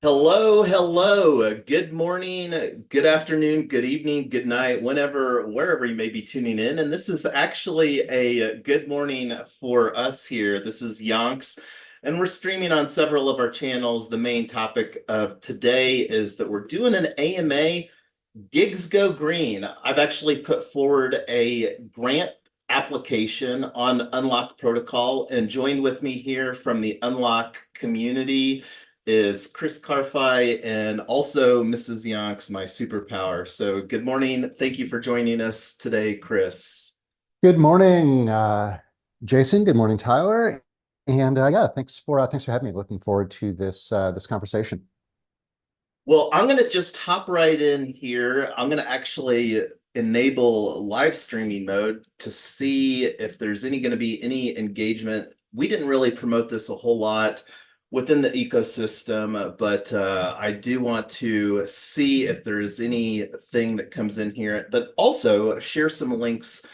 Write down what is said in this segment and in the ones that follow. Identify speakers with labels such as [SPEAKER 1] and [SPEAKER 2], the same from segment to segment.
[SPEAKER 1] Hello, hello. Good morning, good afternoon, good evening, good night, wherever you may be tuning in. And this is actually a good morning for us here. This is Yonks, and we're streaming on several of our channels. The main topic of today is that we're doing an AMA Gigs Go Green. I've actually put forward a grant application on Unlock Protocol, and joined with me here from the Unlock community is Chris Carfi and also Mrs. Yonks, my superpower. So good morning. Thank you for joining us today, Chris.
[SPEAKER 2] Good morning, Jason. Good morning, Tyler. And yeah, thanks for having me. Looking forward to this conversation.
[SPEAKER 1] Well, I'm going to just hop right in here. I'm going to actually enable live streaming mode to see if there's going to be any engagement. We didn't really promote this a whole lot within the ecosystem, but I do want to see if there is anything that comes in here, but also share some links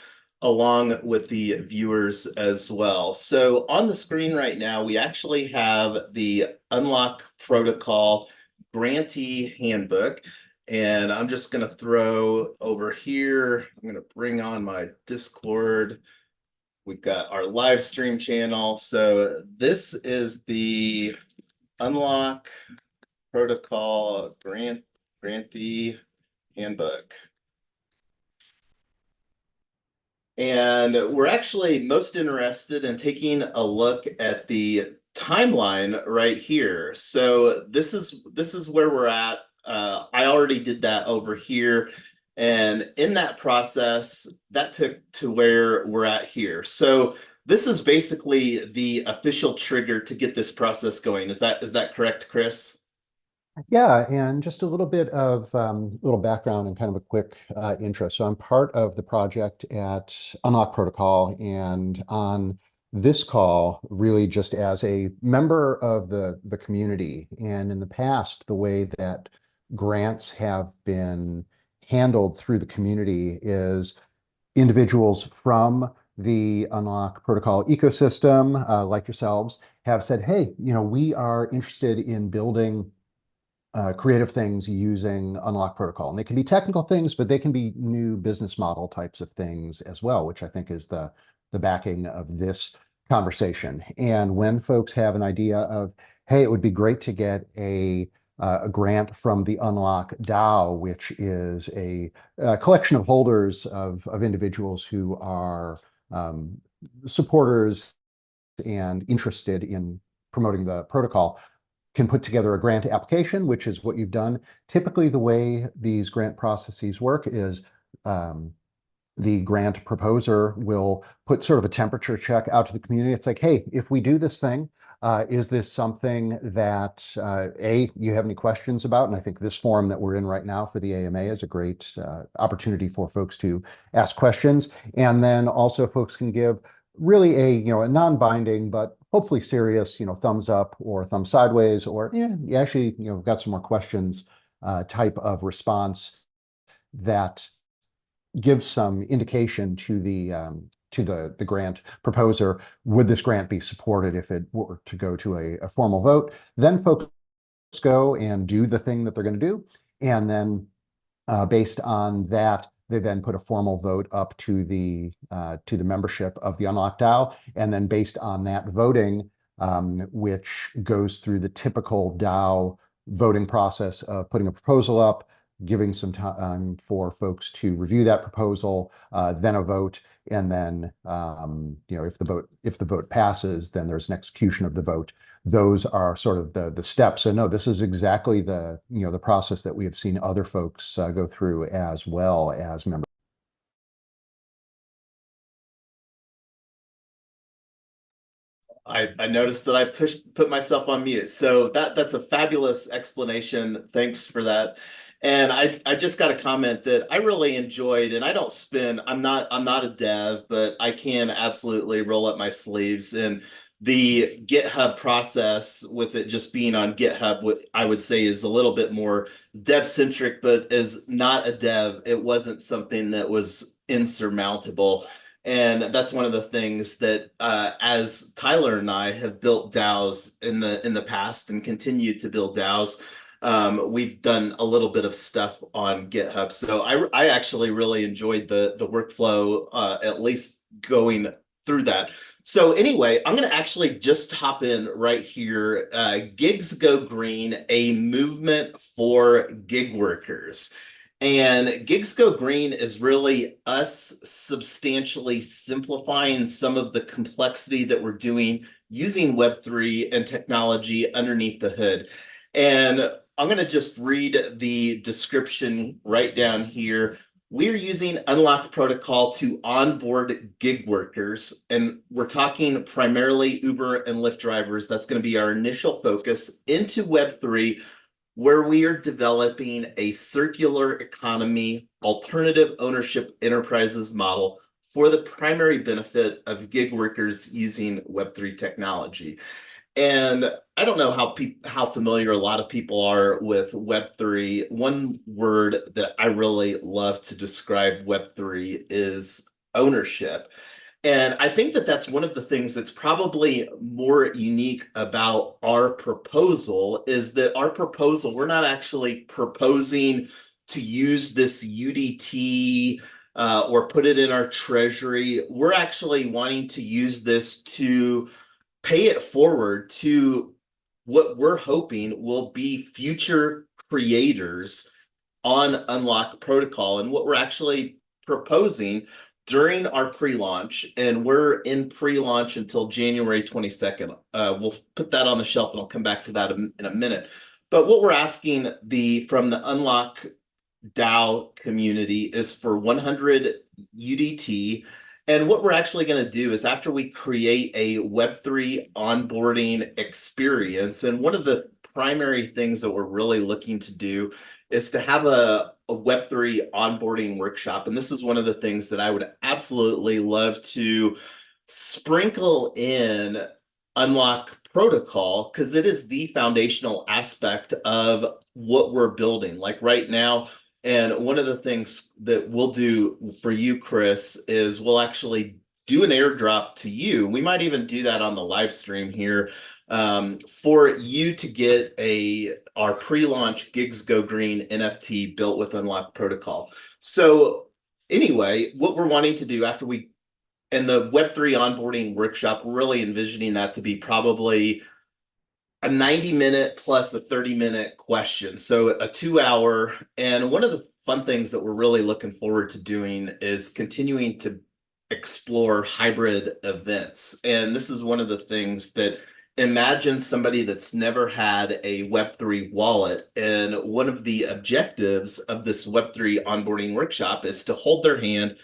[SPEAKER 1] along with the viewers as well. So on the screen right now, we actually have the Unlock Protocol grantee handbook. And I'm just going to throw over here, I'm going to bring on my Discord. We've got our live stream channel. So this is the Unlock Protocol grantee handbook. And we're actually most interested in taking a look at the timeline right here. So this is where we're at. I already did that over here. And in that process, that took to where we're at here. So this is basically the official trigger to get this process going. Is that correct, Chris?
[SPEAKER 2] Yeah, and just a little bit of little background and kind of a quick intro. So I'm part of the project at Unlock Protocol, and on this call, really just as a member of the community. And in the past, the way that grants have been handled through the community is individuals from the Unlock Protocol ecosystem, like yourselves, have said, "Hey, we are interested in building." Creative things using Unlock Protocol. And they can be technical things, but they can be new business model types of things as well, which I think is the backing of this conversation. And when folks have an idea of, hey, it would be great to get a grant from the Unlock DAO, which is a collection of holders of individuals who are supporters and interested in promoting the protocol, can put together a grant application, which is what you've done. Typically, the way these grant processes work is the grant proposer will put sort of a temperature check out to the community. It's like, hey, if we do this thing, is this something that you have any questions about? And I think this forum that we're in right now for the AMA is a great opportunity for folks to ask questions. And then also folks can give really a non-binding but hopefully serious thumbs up or thumbs sideways, or yeah, you actually got some more questions type of response that gives some indication to the grant proposer. Would this grant be supported if it were to go to a formal vote? Then folks go and do the thing that they're going to do, and then based on that, they then put a formal vote up to the membership of the Unlocked DAO, and then based on that voting, which goes through the typical DAO voting process of putting a proposal up, giving some time for folks to review that proposal, then a vote, and then if the vote passes, then there's an execution of the vote. Those are sort of the steps. So no, this is exactly the process that we have seen other folks go through as well as members.
[SPEAKER 1] I noticed that I put myself on mute. So that's a fabulous explanation. Thanks for that. And I just got a comment that I really enjoyed, and I don't spin, I'm not a dev, but I can absolutely roll up my sleeves. And the GitHub process with it just being on GitHub, what I would say is a little bit more dev centric, but as not a dev, it wasn't something that was insurmountable. And that's one of the things that, as Tyler and I have built DAOs in the past and continue to build DAOs, we've done a little bit of stuff on GitHub. So I actually really enjoyed the workflow, at least going through that. So anyway, I'm going to actually just hop in right here. Gigs Go Green, a movement for gig workers. And Gigs Go Green is really us substantially simplifying some of the complexity that we're doing using Web3 and technology underneath the hood. And I'm going to just read the description right down here. We're using Unlock Protocol to onboard gig workers, and we're talking primarily Uber and Lyft drivers. That's going to be our initial focus into Web3, where we are developing a circular economy, alternative ownership enterprises model for the primary benefit of gig workers using Web3 technology. And I don't know how familiar a lot of people are with Web3. One word that I really love to describe Web3 is ownership. And I think that that's one of the things that's probably more unique about our proposal is that our proposal, we're not actually proposing to use this UDT or put it in our treasury. We're actually wanting to use this to pay it forward to what we're hoping will be future creators on Unlock Protocol. And what we're actually proposing during our pre-launch, and we're in pre-launch until January 22nd. We'll put that on the shelf and I'll come back to that in a minute. But what we're asking from the Unlock DAO community is for 100 UDT. And what we're actually going to do is after we create a Web3 onboarding experience, and one of the primary things that we're really looking to do is to have a Web3 onboarding workshop. And this is one of the things that I would absolutely love to sprinkle in Unlock Protocol, because it is the foundational aspect of what we're building. Like right now, and one of the things that we'll do for you, Chris, is we'll actually do an airdrop to you. We might even do that on the live stream here, for you to get our pre-launch Gigs Go Green NFT built with Unlock Protocol. So anyway, what we're wanting to do after and the Web3 onboarding workshop, we're really envisioning that to be probably a 90-minute plus a 30-minute question. So a 2-hour. And one of the fun things that we're really looking forward to doing is continuing to explore hybrid events. And this is one of the things that, imagine somebody that's never had a Web3 wallet. And one of the objectives of this Web3 onboarding workshop is to hold their hand,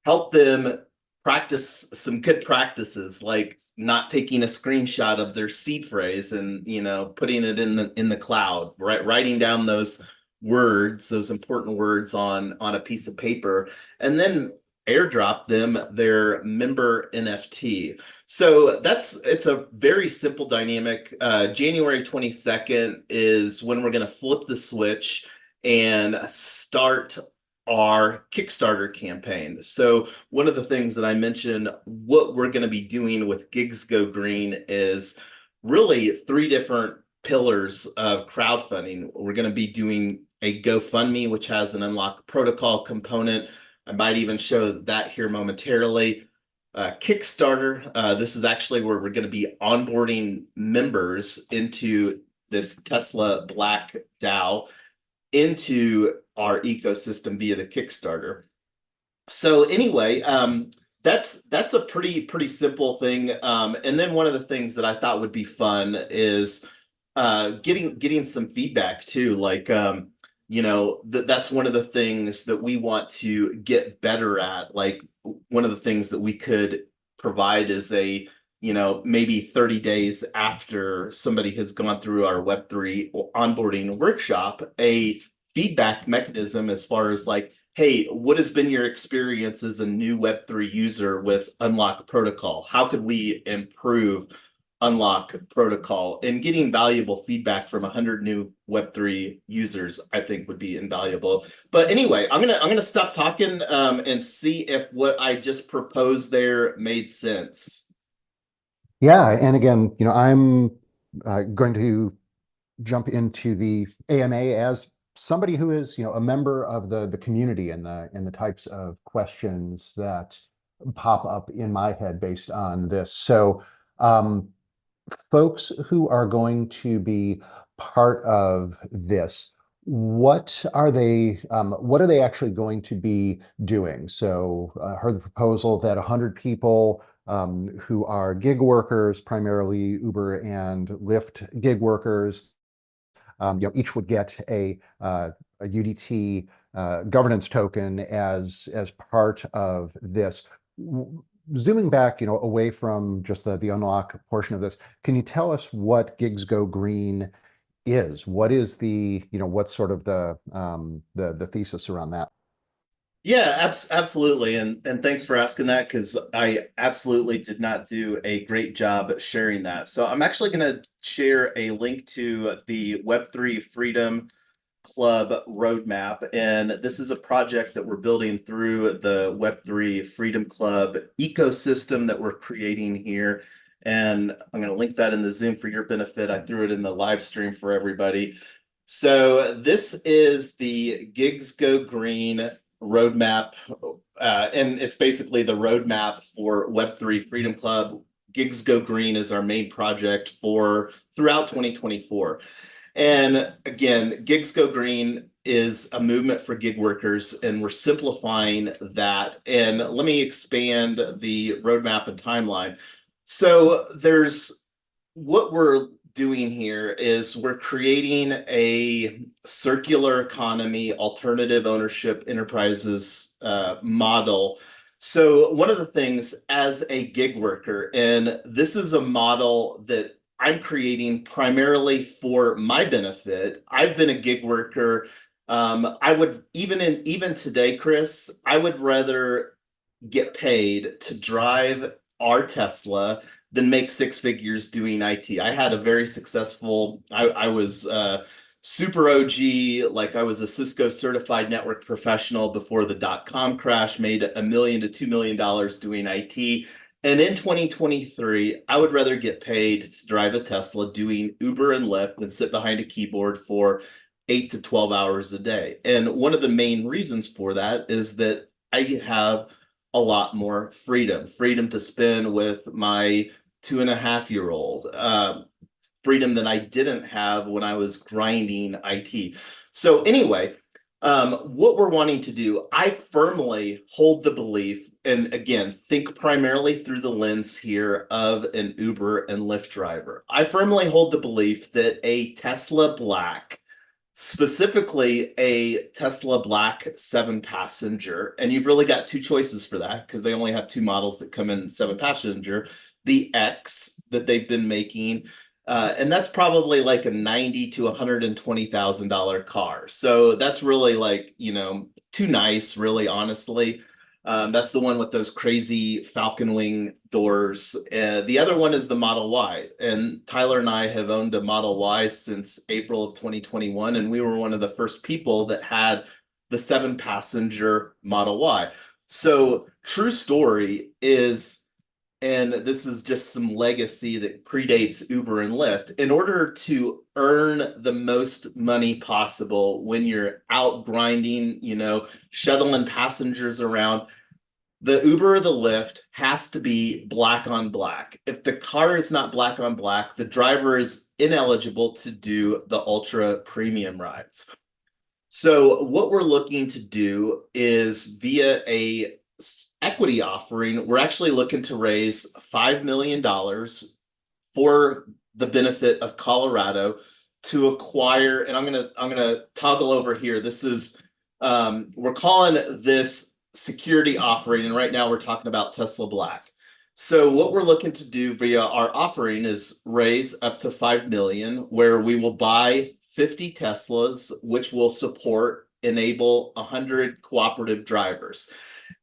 [SPEAKER 1] help them practice some good practices, like not taking a screenshot of their seed phrase and putting it in the cloud, right? Writing down those words, those important words on a piece of paper, and then airdrop them their member NFT. So it's a very simple dynamic. January 22nd is when we're going to flip the switch and start our Kickstarter campaign. So one of the things that I mentioned, what we're going to be doing with Gigs Go Green is really 3 different pillars of crowdfunding. We're going to be doing a GoFundMe, which has an Unlock Protocol component. I might even show that here momentarily. Kickstarter, this is actually where we're going to be onboarding members into this Tesla Black DAO into our ecosystem via the Kickstarter. So anyway, that's a pretty simple thing. And then one of the things that I thought would be fun is getting some feedback too. Like that's one of the things that we want to get better at. Like one of the things that we could provide is maybe 30 days after somebody has gone through our Web3 onboarding workshop, a feedback mechanism as far as like, hey, what has been your experience as a new Web3 user with Unlock Protocol? How could we improve unlock protocol, and getting valuable feedback from 100 new Web3 users, I think would be invaluable. But anyway, I'm gonna stop talking and see if what I just proposed there made sense.
[SPEAKER 2] Yeah, and again, I'm going to jump into the AMA as somebody who is, a member of the community and the types of questions that pop up in my head based on this. So, folks who are going to be part of this, what are they actually going to be doing? So I heard the proposal that 100 people who are gig workers, primarily Uber and Lyft gig workers, each would get a UDT governance token as part of this. Zooming back, away from just the unlock portion of this, can you tell us what Gigs Go Green is? What is what's sort of the thesis around that?
[SPEAKER 1] Yeah, absolutely. And thanks for asking that, because I absolutely did not do a great job at sharing that. So I'm actually going to share a link to the Web3 Freedom Club roadmap. And this is a project that we're building through the Web3 Freedom Club ecosystem that we're creating here. And I'm going to link that in the Zoom for your benefit. I threw it in the live stream for everybody. So this is the Gigs Go Green roadmap, and it's basically the roadmap for Web3 Freedom Club. Gigs Go Green is our main project for throughout 2024. And again, Gigs Go Green is a movement for gig workers, and we're simplifying that. And let me expand the roadmap and timeline. So there's what we're doing here is we're creating a circular economy, alternative ownership enterprises model. So one of the things as a gig worker, and this is a model that I'm creating primarily for my benefit. I've been a gig worker. I would even today, Chris, I would rather get paid to drive our Tesla than make six figures doing IT. I had a very successful, I was super OG, like I was a Cisco certified network professional before the dot-com crash, made $1 million to $2 million doing IT. And in 2023, I would rather get paid to drive a Tesla doing Uber and Lyft than sit behind a keyboard for 8 to 12 hours a day. And one of the main reasons for that is that I have a lot more freedom to spend with my 2.5-year-old, freedom that I didn't have when I was grinding IT. So anyway, what we're wanting to do, I firmly hold the belief, and again, think primarily through the lens here of an Uber and Lyft driver. I firmly hold the belief that a Tesla Black, specifically a Tesla Black 7-passenger, and you've really got two choices for that because they only have two models that come in 7-passenger, the X that they've been making, and that's probably like a $90,000 to $120,000 car. So that's really like, too nice, really, honestly. That's the one with those crazy falcon wing doors. The other one is the Model Y. And Tyler and I have owned a Model Y since April of 2021. And we were one of the first people that had the 7-passenger Model Y. So true story is, and this is just some legacy that predates Uber and Lyft. In order to earn the most money possible when you're out grinding, shuttling passengers around, the Uber or the Lyft has to be black on black. If the car is not black on black, the driver is ineligible to do the ultra premium rides. So what we're looking to do is via a equity offering, we're actually looking to raise $5 million for the benefit of Colorado to acquire, and I'm gonna toggle over here. This is we're calling this security offering, and right now we're talking about Tesla Black. So what we're looking to do via our offering is raise up to 5 million, where we will buy 50 Teslas, which will enable 100 cooperative drivers.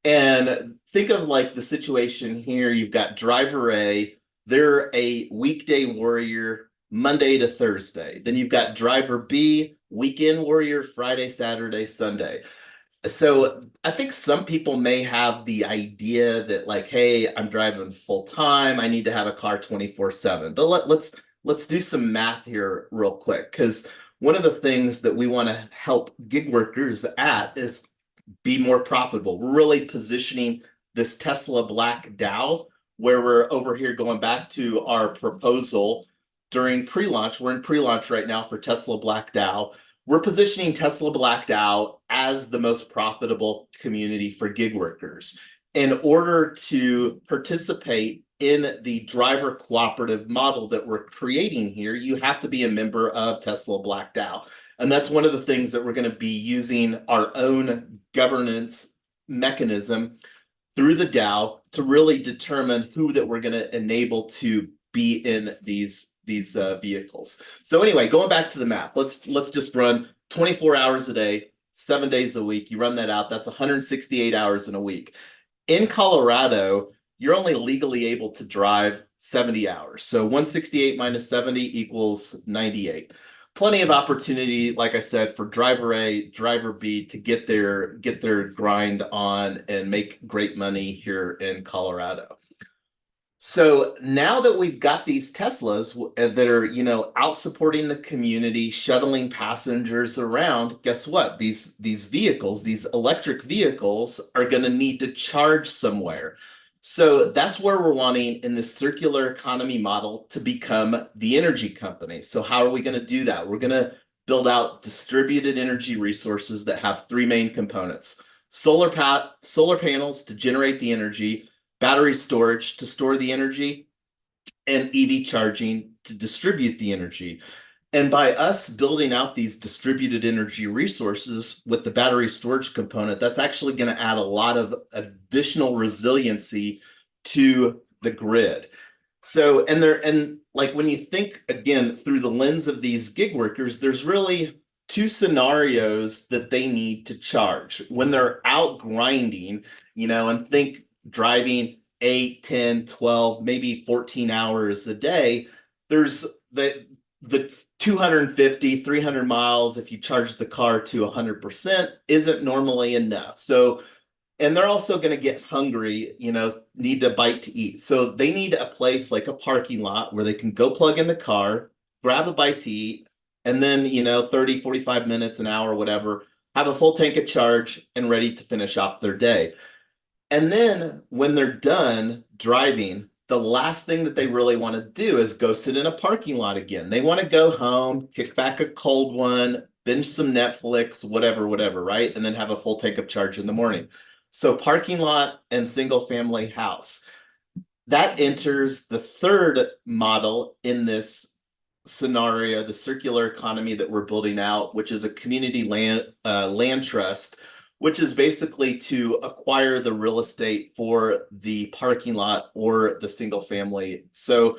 [SPEAKER 1] And think of like the situation here, you've got driver A they're a weekday warrior Monday to Thursday. Then you've got driver B, weekend warrior Friday, Saturday, Sunday. So I think some people may have the idea that like, hey, I'm driving full time. I need to have a car 24/7. But let's do some math here real quick, because one of the things that we want to help gig workers at is be more profitable. We're really positioning this Tesla Black DAO, where we're over here going back to our proposal during pre-launch. We're in pre-launch right now for Tesla Black DAO. We're positioning Tesla Black DAO as the most profitable community for gig workers. In order to participate in the driver cooperative model that we're creating here, you have to be a member of Tesla Black DAO. And that's one of the things that we're going to be using our own governance mechanism through the DAO to really determine who that we're going to enable to be in these vehicles. So anyway, going back to the math, let's just run 24 hours a day, 7 days a week. You run that out, that's 168 hours in a week. In Colorado, you're only legally able to drive 70 hours. So 168 minus 70 equals 98. Plenty of opportunity, like I said, for driver A, driver B to get their grind on and make great money here in Colorado. So now that we've got these Teslas that are, out supporting the community, shuttling passengers around, guess what? These vehicles, these electric vehicles are going to need to charge somewhere. So that's where we're wanting in this circular economy model to become the energy company. So how are we going to do that? We're going to build out distributed energy resources that have three main components: solar panels to generate the energy, battery storage to store the energy, and EV charging to distribute the energy. And by us building out these distributed energy resources with the battery storage component, that's actually going to add a lot of additional resiliency to the grid. So, and like when you think again through the lens of these gig workers, there's really two scenarios that they need to charge when they're out grinding, and think driving 8, 10, 12, maybe 14 hours a day. There's the 250, 300 miles, if you charge the car to 100%, isn't normally enough. So, and they're also going to get hungry, need a bite to eat. So they need a place like a parking lot where they can go plug in the car, grab a bite to eat, and then, 30, 45 minutes, an hour, whatever, have a full tank of charge and ready to finish off their day. And then when they're done driving, the last thing that they really want to do is go sit in a parking lot again. They want to go home, kick back a cold one, binge some Netflix, whatever, right? And then have a full tank of charge in the morning. So parking lot and single family house. That enters the third model in this scenario, the circular economy that we're building out, which is a community land trust, which is basically to acquire the real estate for the parking lot or the single family. So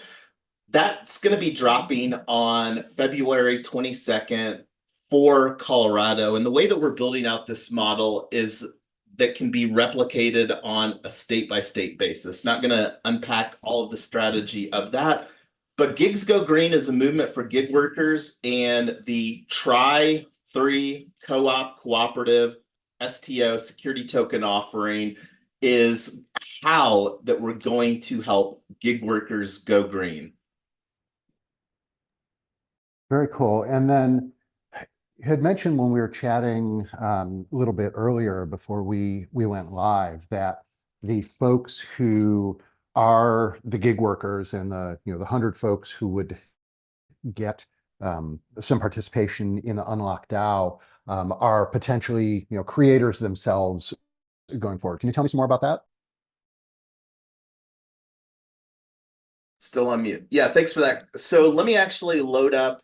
[SPEAKER 1] that's going to be dropping on February 22nd for Colorado. And the way that we're building out this model is that can be replicated on a state-by-state basis. Not going to unpack all of the strategy of that, but Gigs Go Green is a movement for gig workers, and the Tri3 co-op cooperative STO security token offering is how that we're going to help gig workers go green.
[SPEAKER 2] Very cool. And then you had mentioned when we were chatting a little bit earlier before we went live that the folks who are the gig workers and the 100 folks who would get some participation in the Unlock DAO are potentially creators themselves going forward. Can you tell me some more about that?
[SPEAKER 1] Still on mute. Yeah, thanks for that. So let me actually load up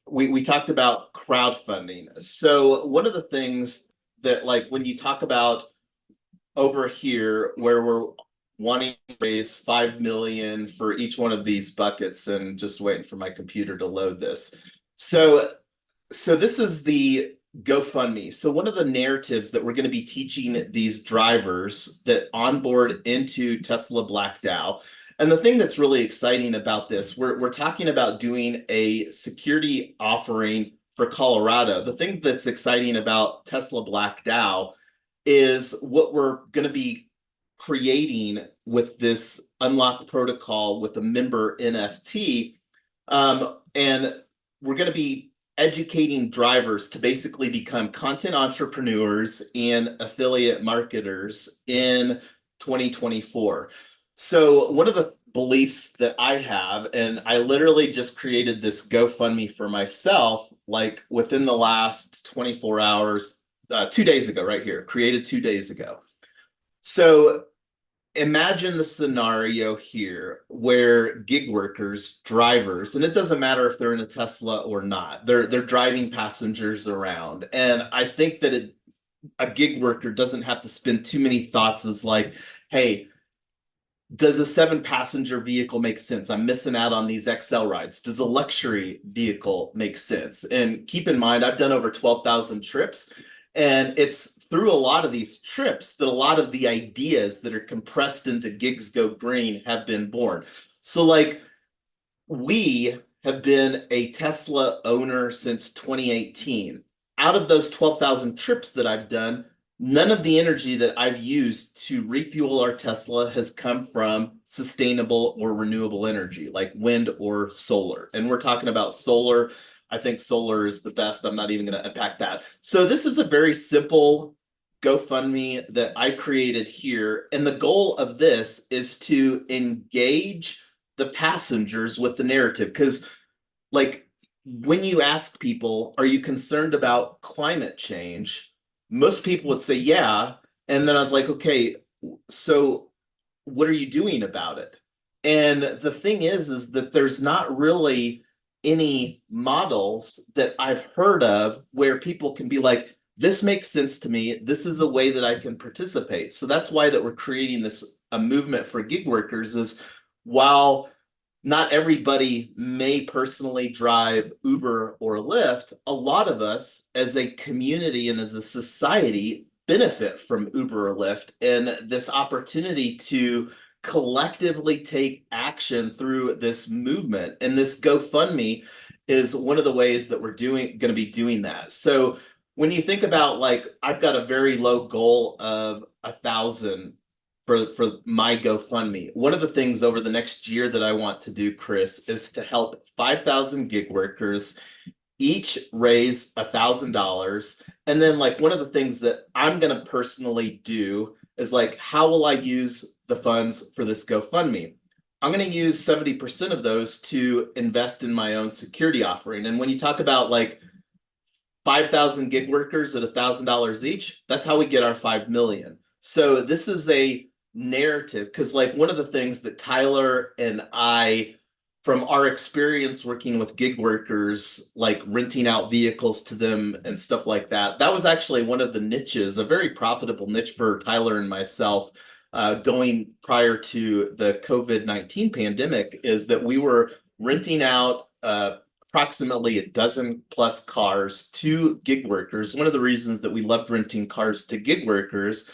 [SPEAKER 1] we talked about crowdfunding. So one of the things that, like, when you talk about over here where we're wanting to raise 5 million for each one of these buckets, and just waiting for my computer to load this. So this is the GoFundMe. So one of the narratives that we're going to be teaching these drivers that onboard into Tesla Black DAO, and the thing that's really exciting about this, we're talking about doing a security offering for Colorado. The thing that's exciting about Tesla Black DAO is what we're going to be creating with this unlock protocol with a member NFT. And we're going to be educating drivers to basically become content entrepreneurs and affiliate marketers in 2024. So one of the beliefs that I have, and I literally just created this GoFundMe for myself, like within the last 24 hours, 2 days ago, right here, created 2 days ago. So imagine the scenario here where gig workers, drivers, and it doesn't matter if they're in a Tesla or not, they're driving passengers around. And I think that a gig worker doesn't have to spend too many thoughts as like, hey, does a 7-passenger vehicle make sense? I'm missing out on these XL rides. Does a luxury vehicle make sense? And keep in mind, I've done over 12,000 trips, and it's through a lot of these trips that a lot of the ideas that are compressed into Gigs Go Green have been born. So like, we have been a Tesla owner since 2018. Out of those 12,000 trips that I've done, none of the energy that I've used to refuel our Tesla has come from sustainable or renewable energy, like wind or solar. And we're talking about solar. I think solar is the best. I'm not even going to unpack that. So this is a very simple GoFundMe that I created here. And the goal of this is to engage the passengers with the narrative. Because, like, when you ask people, are you concerned about climate change? Most people would say, yeah. And then I was like, okay, so what are you doing about it? And the thing is that there's not really any models that I've heard of where people can be like, this makes sense to me. This is a way that I can participate. So that's why that we're creating this a movement for gig workers is while not everybody may personally drive Uber or Lyft, a lot of us as a community and as a society benefit from Uber or Lyft, and this opportunity to collectively take action through this movement. And this GoFundMe is one of the ways that we're going to be doing that. So when you think about, like, I've got a very low goal of 1,000 for my GoFundMe. One of the things over the next year that I want to do, Chris, is to help 5,000 gig workers each raise $1,000. And then, like, one of the things that I'm going to personally do is, like, how will I use the funds for this GoFundMe? I'm going to use 70% of those to invest in my own security offering. And when you talk about like 5,000 gig workers at $1,000 each, that's how we get our 5 million. So this is a narrative, because like one of the things that Tyler and I, from our experience working with gig workers, like renting out vehicles to them and stuff like that, that was actually one of the niches, a very profitable niche for Tyler and myself, going prior to the COVID-19 pandemic, is that we were renting out approximately a dozen plus cars to gig workers. One of the reasons that we loved renting cars to gig workers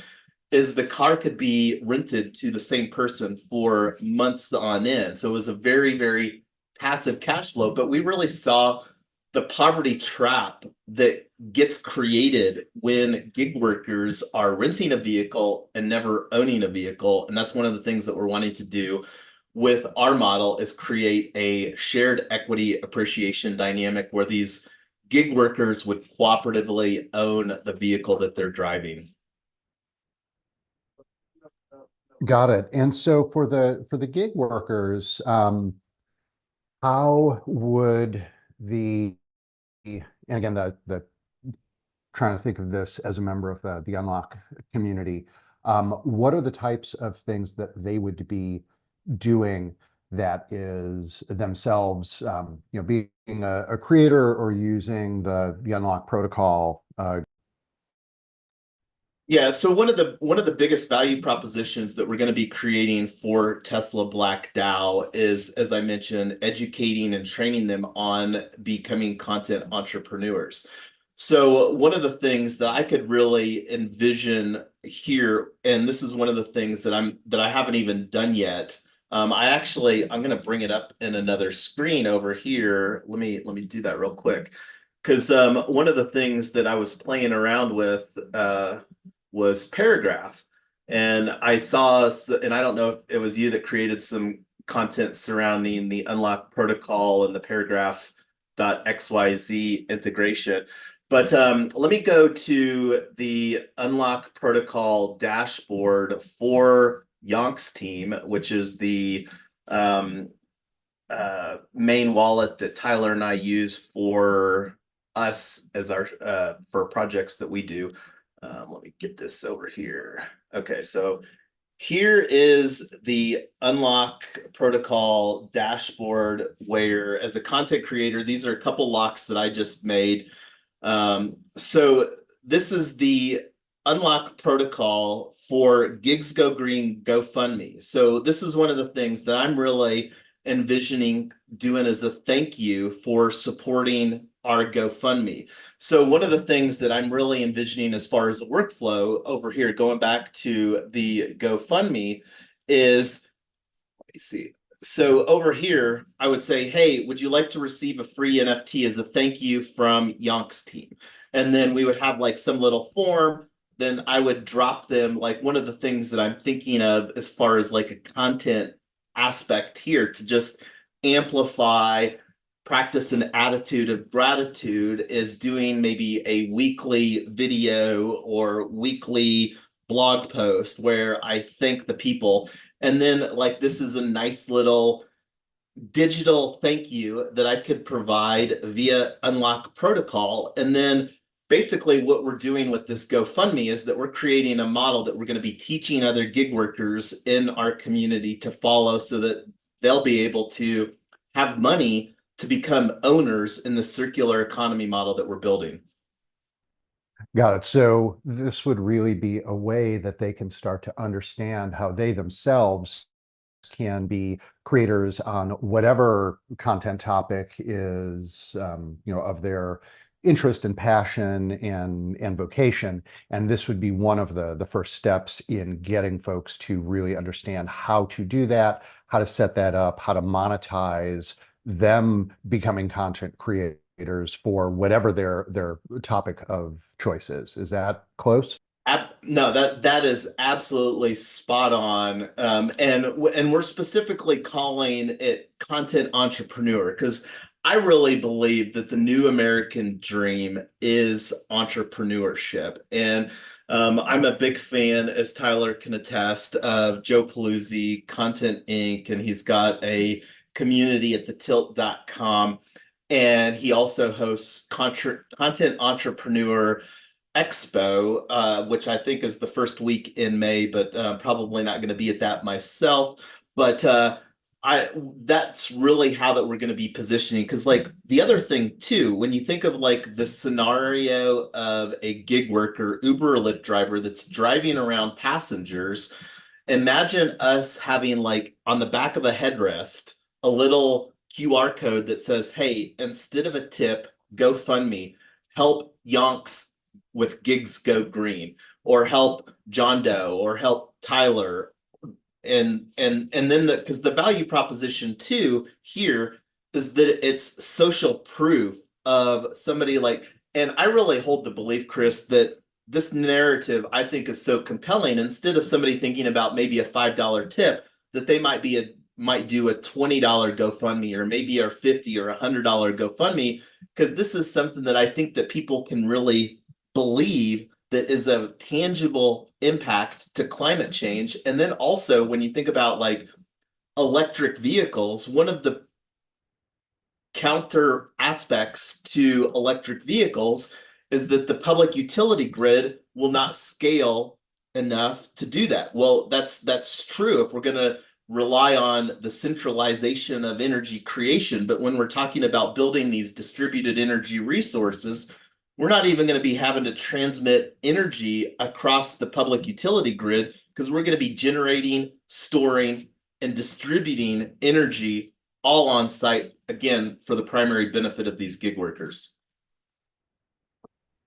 [SPEAKER 1] is the car could be rented to the same person for months on end. So it was a very, very passive cash flow, but we really saw the poverty trap that gets created when gig workers are renting a vehicle and never owning a vehicle. And that's one of the things that we're wanting to do with our model, is create a shared equity appreciation dynamic where these gig workers would cooperatively own the vehicle that they're driving.
[SPEAKER 2] Got it. And so for the gig workers, how would and again, the trying to think of this as a member of the Unlock community, what are the types of things that they would be doing that is themselves, being a creator or using the Unlock protocol?
[SPEAKER 1] Yeah, so one of the biggest value propositions that we're going to be creating for Tesla Black DAO is, as I mentioned, educating and training them on becoming content entrepreneurs. So one of the things that I could really envision here, and this is one of the things that I haven't even done yet. I'm going to bring it up in another screen over here. Let me do that real quick, because one of the things that I was playing around with was Paragraph, and and I don't know if it was you that created some content surrounding the Unlock protocol and the Paragraph.xyz integration. But let me go to the Unlock Protocol dashboard for Yonk's team, which is the um, main wallet that Tyler and I use for us as our for projects that we do. Let me get this over here. Okay, so here is the Unlock Protocol dashboard where, as a content creator, these are a couple locks that I just made. So this is the Unlock protocol for Gigs Go Green GoFundMe. So this is one of the things that I'm really envisioning doing as a thank you for supporting our GoFundMe. So one of the things that I'm really envisioning as far as the workflow over here, going back to the GoFundMe, is, let me see. So over here, I would say, hey, would you like to receive a free NFT as a thank you from Yonk's team? And then we would have like some little form. Then I would drop them, like, one of the things that I'm thinking of as far as like a content aspect here to just amplify, practice an attitude of gratitude is doing maybe a weekly video or weekly blog post where I thank the people. And then, like, this is a nice little digital thank you that I could provide via Unlock Protocol. And then basically what we're doing with this GoFundMe is that we're creating a model that we're going to be teaching other gig workers in our community to follow so that they'll be able to have money to become owners in the circular economy model that we're building.
[SPEAKER 2] Got it. So this would really be a way that they can start to understand how they themselves can be creators on whatever content topic is, of their interest and passion and vocation. And this would be one of the first steps in getting folks to really understand how to do that, how to set that up, how to monetize them becoming content creators for whatever their topic of choice is. Is that close?
[SPEAKER 1] No, that is absolutely spot on. And we're specifically calling it content entrepreneur because I really believe that the new American dream is entrepreneurship. And I'm a big fan, as Tyler can attest, of Joe Paluzzi, Content Inc., and he's got a community at thetilt.com. And he also hosts Content Entrepreneur Expo, which I think is the first week in May, but probably not going to be at that myself. But I that's really how that we're going to be positioning. Because, like, the other thing too, when you think of like the scenario of a gig worker, Uber or Lyft driver that's driving around passengers, imagine us having, like, on the back of a headrest a little QR code that says, hey, instead of a tip, GoFundMe, help Yonks with Gigs Go Green, or help John Doe, or help Tyler. And then because the value proposition too here is that it's social proof of somebody, like, and I really hold the belief, Chris, that this narrative I think is so compelling. Instead of somebody thinking about maybe a $5 tip, that they might do a $20 GoFundMe, or maybe a $50 or $100 GoFundMe, because this is something that I think that people can really believe that is a tangible impact to climate change. And then also, when you think about like electric vehicles, one of the counter aspects to electric vehicles is that the public utility grid will not scale enough to do that. Well, that's true if we're going to rely on the centralization of energy creation. But when we're talking about building these distributed energy resources, we're not even going to be having to transmit energy across the public utility grid, because we're going to be generating, storing, and distributing energy all on site, again, for the primary benefit of these gig workers.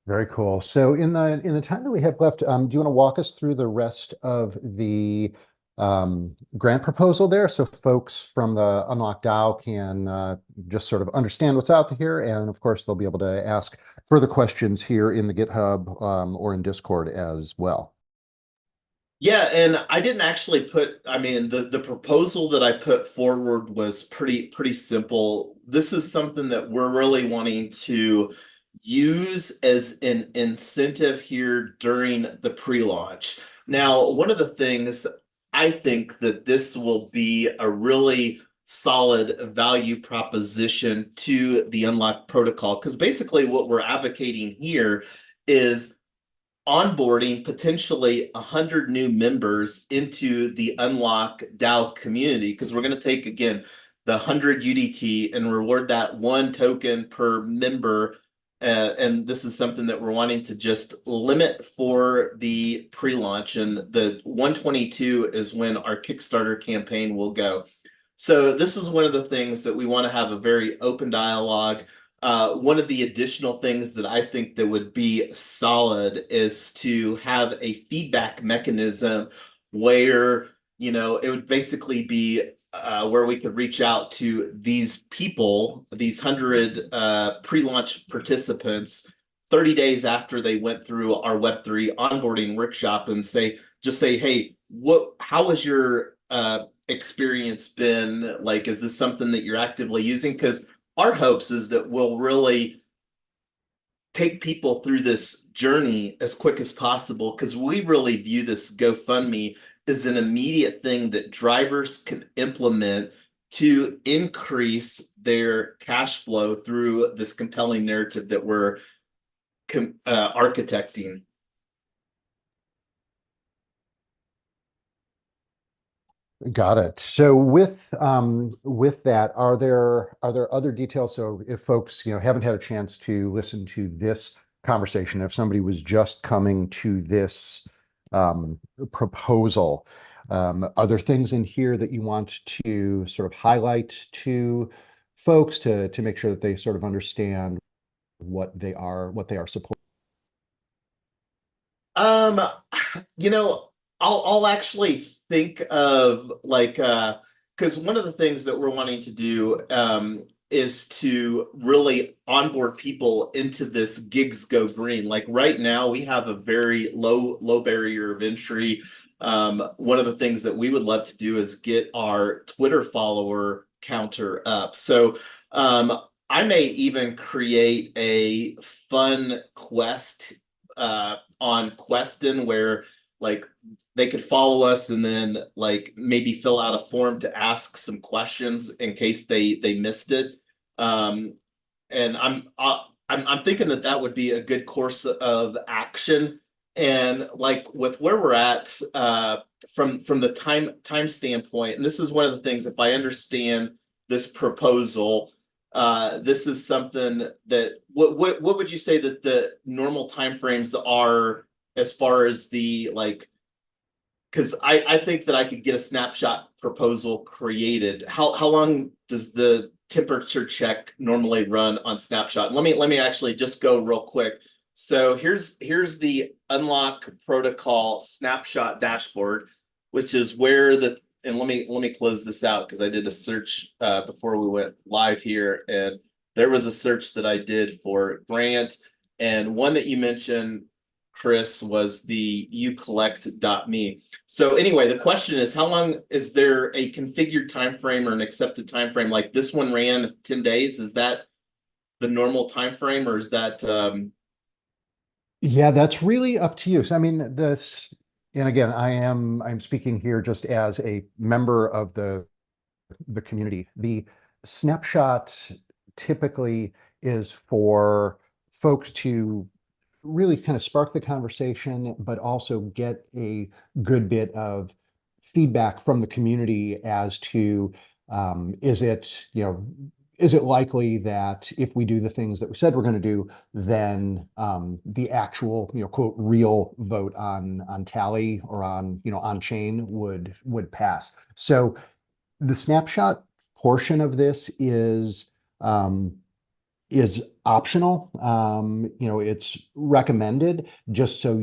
[SPEAKER 2] Very cool. So in the time that we have left, do you want to walk us through the rest of the grant proposal there, so folks from the Unlock DAO can just sort of understand what's out here, and of course they'll be able to ask further questions here in the GitHub or in Discord as well.
[SPEAKER 1] Yeah, and I didn't actually put, I mean, the proposal that I put forward was pretty simple. This is something that we're really wanting to use as an incentive here during the pre-launch. Now, one of the things I think that this will be a really solid value proposition to the Unlock protocol, because basically what we're advocating here is onboarding potentially 100 new members into the Unlock DAO community, because we're going to take, again, the 100 UDT and reward that 1 token per member. And this is something that we're wanting to just limit for the pre-launch. And the 122 is when our Kickstarter campaign will go. So this is one of the things that we want to have a very open dialogue. One of the additional things that I think that would be solid is to have a feedback mechanism where, it would basically be where we could reach out to these people, these 100 pre-launch participants, 30 days after they went through our Web3 onboarding workshop, and just say, hey, how has your experience been? Like, is this something that you're actively using? Because our hopes is that we'll really take people through this journey as quick as possible, because we really view this GoFundMe as an immediate thing that drivers can implement to increase their cash flow through this compelling narrative that we're architecting.
[SPEAKER 2] Got it. So with that, are there other details? So if folks haven't had a chance to listen to this conversation, if somebody was just coming to this proposal, are there things in here that you want to sort of highlight to folks to make sure that they sort of understand what they are supporting?
[SPEAKER 1] Um, you know, I'll actually think of like because one of the things that we're wanting to do is to really onboard people into this gigs go green. Like right now, we have a very low barrier of entry. One of the things that we would love to do is get our Twitter follower counter up. So I may even create a fun quest on Questin where like they could follow us and then like maybe fill out a form to ask some questions in case they missed it. And I'm thinking that that would be a good course of action. And like with where we're at from the time standpoint, and this is one of the things, if I understand this proposal, this is something that what would you say that the normal timeframes are as far as the like, because I think that I could get a snapshot proposal created. How long does the temperature check normally run on snapshot? Let me actually just go real quick. So here's the Unlock protocol snapshot dashboard, which is where the, and let me close this out because I did a search before we went live here, and there was a search that I did for grant, and one that you mentioned, Chris, was the ucollect.me. So anyway, the question is, how long is there a configured time frame or an accepted time frame? Like this one ran 10 days. Is that the normal time frame, or is that
[SPEAKER 2] Yeah, that's really up to you. So, I mean, and again, I'm speaking here just as a member of the community. The snapshot typically is for folks to really kind of spark the conversation, but also get a good bit of feedback from the community as to is it, is it likely that if we do the things that we said we're going to do, then the actual, quote, real vote on tally or on chain would pass. So the snapshot portion of this is is optional. It's recommended just so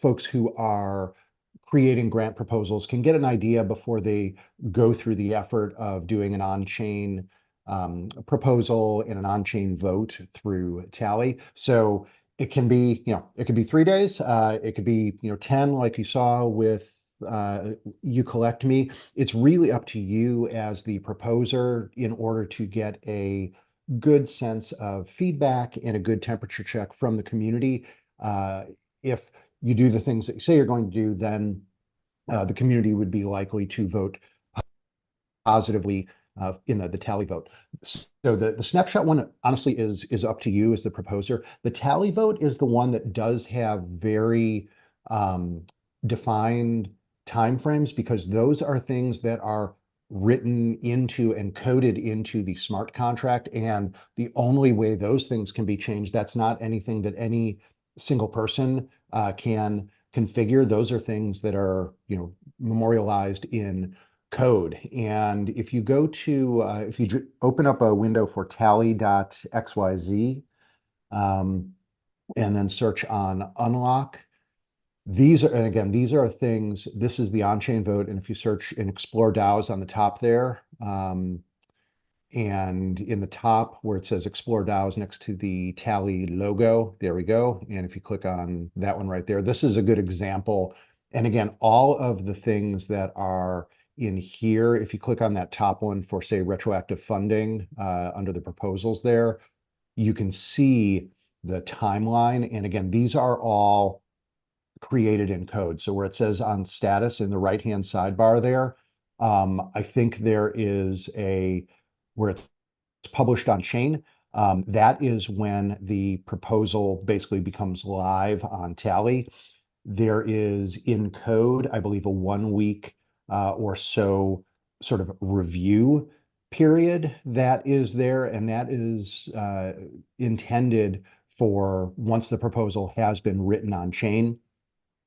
[SPEAKER 2] folks who are creating grant proposals can get an idea before they go through the effort of doing an on-chain proposal and an on-chain vote through Tally. So it could be 3 days. It could be 10, like you saw with You Collect Me. It's really up to you as the proposer in order to get a good sense of feedback and a good temperature check from the community. If you do the things that you say you're going to do, then the community would be likely to vote positively in the tally vote. So the snapshot one honestly is up to you as the proposer. The tally vote is the one that does have very defined timeframes, because those are things that are written into and coded into the smart contract. And the only way those things can be changed, that's not anything that any single person can configure. Those are things that are, memorialized in code. And if you go to, if you open up a window for tally.xyz, and then search on unlock, and again, these are things, this is the on-chain vote. And if you search and explore DAOs on the top there, and in the top where it says Explore DAOs next to the Tally logo, there we go. And if you click on that one right there, this is a good example. And again, all of the things that are in here, if you click on that top one for, say, retroactive funding under the proposals there, you can see the timeline. And again, these are all created in code. So where it says on status in the right-hand sidebar there, I think there is where it's published on chain. That is when the proposal basically becomes live on Tally. There is in code, I believe, a 1 week or so sort of review period that is there, and that is intended for once the proposal has been written on chain.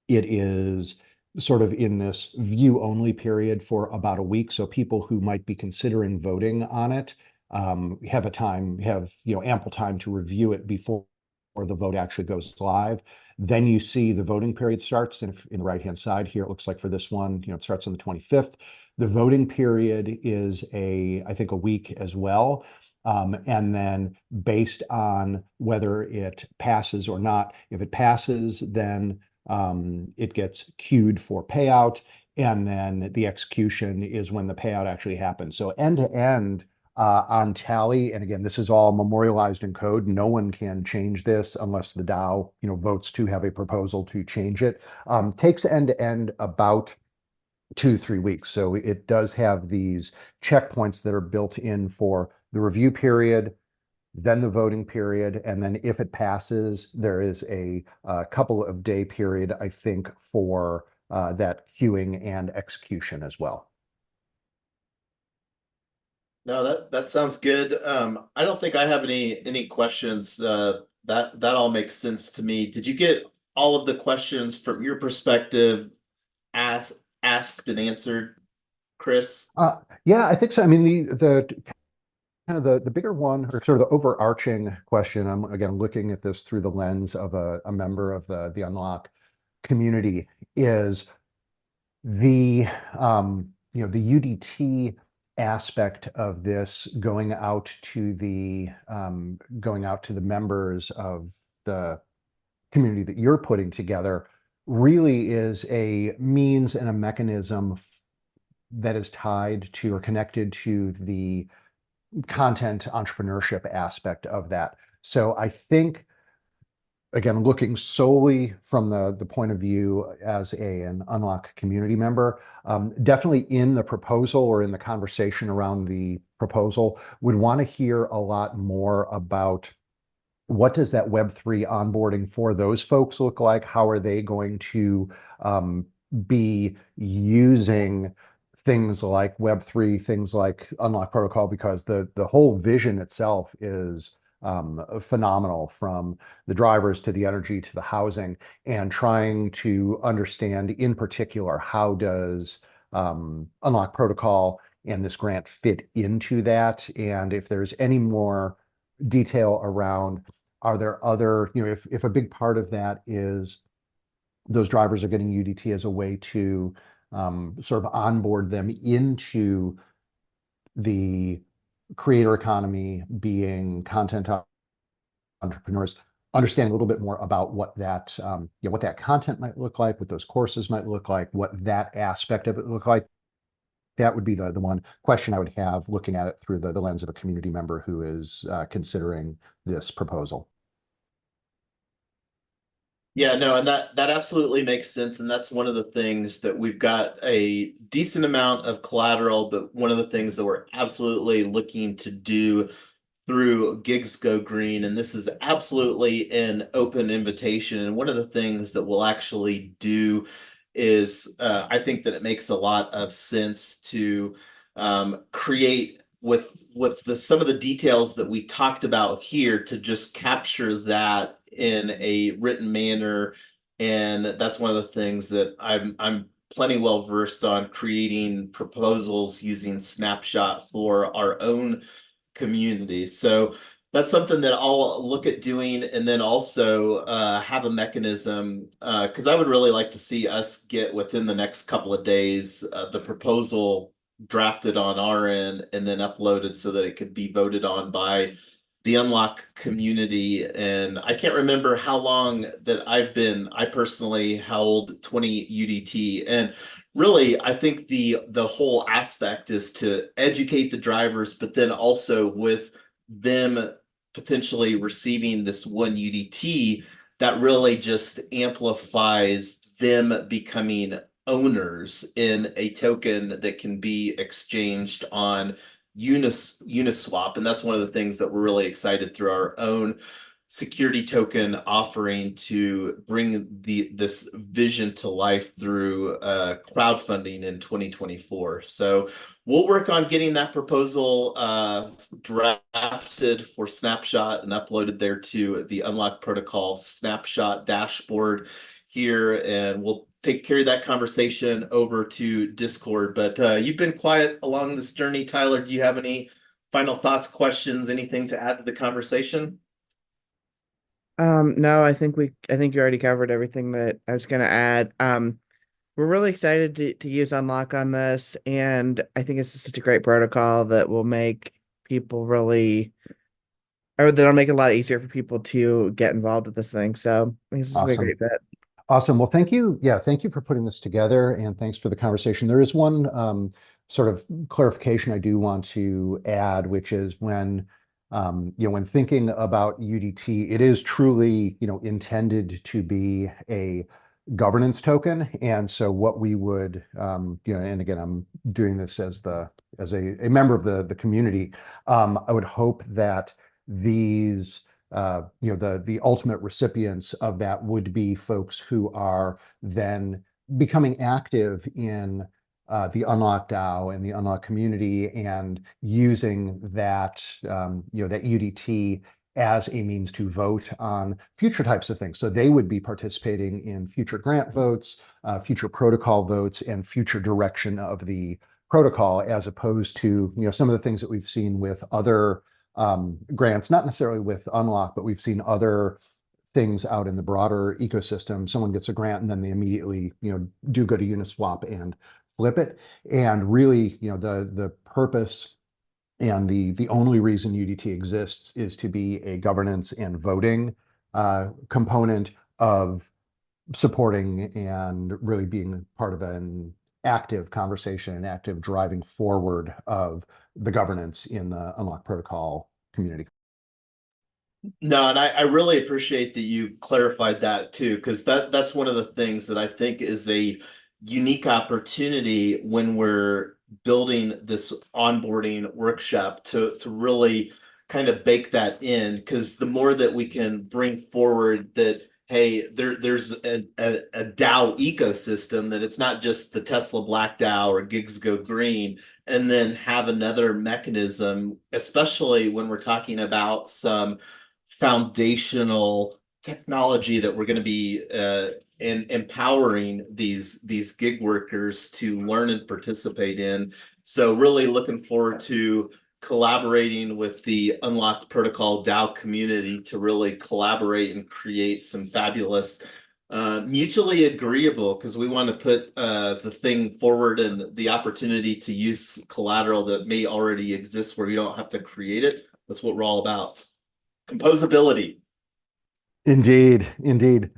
[SPEAKER 2] It is sort of in this view only period for about a week. So people who might be considering voting on it have ample time to review it before the vote actually goes live. Then you see the voting period starts, and in the right-hand side here, it looks like for this one, it starts on the 25th. The voting period is I think a week as well. And then based on whether it passes or not, if it passes, then it gets queued for payout, and then the execution is when the payout actually happens. So end to end on Tally, and again, this is all memorialized in code. No one can change this unless the DAO, votes to have a proposal to change it. Takes end to end about 2 to 3 weeks. So it does have these checkpoints that are built in for the review period, then the voting period, and then if it passes, there is a couple of day period, I think, for that queuing and execution as well.
[SPEAKER 1] No, that sounds good. I don't think I have any questions. That all makes sense to me. Did you get all of the questions from your perspective asked and answered, Chris?
[SPEAKER 2] Yeah, I think so. I mean, the kind of the bigger one, or sort of the overarching question, I'm again looking at this through the lens of a member of the Unlock community, is the UDT aspect of this going out to the members of the community that you're putting together really is a means and a mechanism that is tied to or connected to the content entrepreneurship aspect of that. So I think, again, looking solely from the point of view as an Unlock community member, definitely in the proposal or in the conversation around the proposal, would want to hear a lot more about what does that Web3 onboarding for those folks look like? How are they going to be using things like Web3, things like Unlock Protocol? Because the whole vision itself is phenomenal, from the drivers to the energy to the housing, and trying to understand in particular how does Unlock Protocol and this grant fit into that, and if there's any more detail around, are there other, if a big part of that is those drivers are getting UDT as a way to sort of onboard them into the creator economy, being content entrepreneurs, understand a little bit more about what that content might look like, what those courses might look like, what that aspect of it look like. That would be the one question I would have looking at it through the lens of a community member who is considering this proposal.
[SPEAKER 1] Yeah, no, and that absolutely makes sense. And that's one of the things that we've got a decent amount of collateral, but one of the things that we're absolutely looking to do through Gigs Go Green, and this is absolutely an open invitation. And one of the things that we'll actually do is I think that it makes a lot of sense to create with some of the details that we talked about here to just capture that in a written manner. And that's one of the things that I'm plenty well versed on, creating proposals using Snapshot for our own community. So that's something that I'll look at doing, and then also have a mechanism, because I would really like to see us get within the next couple of days the proposal drafted on our end and then uploaded so that it could be voted on by the Unlock community. And I can't remember how long that I personally held 20 UDT. And really, I think the whole aspect is to educate the drivers, but then also with them potentially receiving this one UDT, that really just amplifies them becoming owners in a token that can be exchanged on Uniswap. And that's one of the things that we're really excited through our own security token offering to bring this vision to life through crowdfunding in 2024. So we'll work on getting that proposal drafted for Snapshot and uploaded there to the Unlock Protocol Snapshot dashboard here, and we'll take care of that conversation over to Discord. But you've been quiet along this journey, Tyler. Do you have any final thoughts, questions, anything to add to the conversation?
[SPEAKER 3] No, I think you already covered everything that I was gonna add. We're really excited to use Unlock on this, and I think it's just a great protocol that will make people really, or that'll make it a lot easier for people to get involved with this thing. So I think this is gonna be a
[SPEAKER 2] Awesome.
[SPEAKER 3] great fit.
[SPEAKER 2] Awesome. Well, thank you. Yeah, thank you for putting this together, and thanks for the conversation. There is one sort of clarification I do want to add, which is when thinking about UDT, it is truly, intended to be a governance token. And so what we would, and again, I'm doing this as a member of the community. I would hope that these the ultimate recipients of that would be folks who are then becoming active in the Unlock DAO and the Unlock community, and using that that UDT as a means to vote on future types of things. So they would be participating in future grant votes, future protocol votes, and future direction of the protocol, as opposed to some of the things that we've seen with other grants, not necessarily with Unlock, but we've seen other things out in the broader ecosystem. Someone gets a grant and then they immediately, do go to Uniswap and flip it. And really, the purpose and the only reason UDT exists is to be a governance and voting component of supporting and really being part of an active conversation and active driving forward of the governance in the Unlock Protocol community.
[SPEAKER 1] No, and I really appreciate that you clarified that too, because that's one of the things that I think is a unique opportunity when we're building this onboarding workshop to really kind of bake that in. Because the more that we can bring forward that, hey, there's a DAO ecosystem, that it's not just the Tesla Black DAO or Gigs Go Green, and then have another mechanism, especially when we're talking about some foundational technology that we're going to be empowering these gig workers to learn and participate in. So really looking forward to collaborating with the Unlocked Protocol DAO community to really collaborate and create some fabulous mutually agreeable, because we want to put the thing forward and the opportunity to use collateral that may already exist where you don't have to create it. That's what we're all about. Composability.
[SPEAKER 2] Indeed, indeed.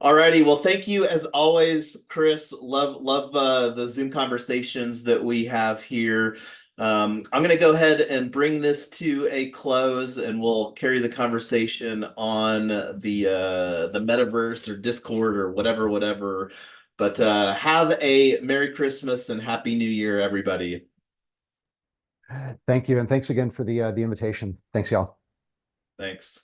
[SPEAKER 1] Alrighty, well, thank you as always, Chris. Love the Zoom conversations that we have here. I'm going to go ahead and bring this to a close, and we'll carry the conversation on the metaverse or Discord or whatever. But have a Merry Christmas and Happy New Year, everybody.
[SPEAKER 2] Thank you, and thanks again for the invitation. Thanks, y'all.
[SPEAKER 1] Thanks.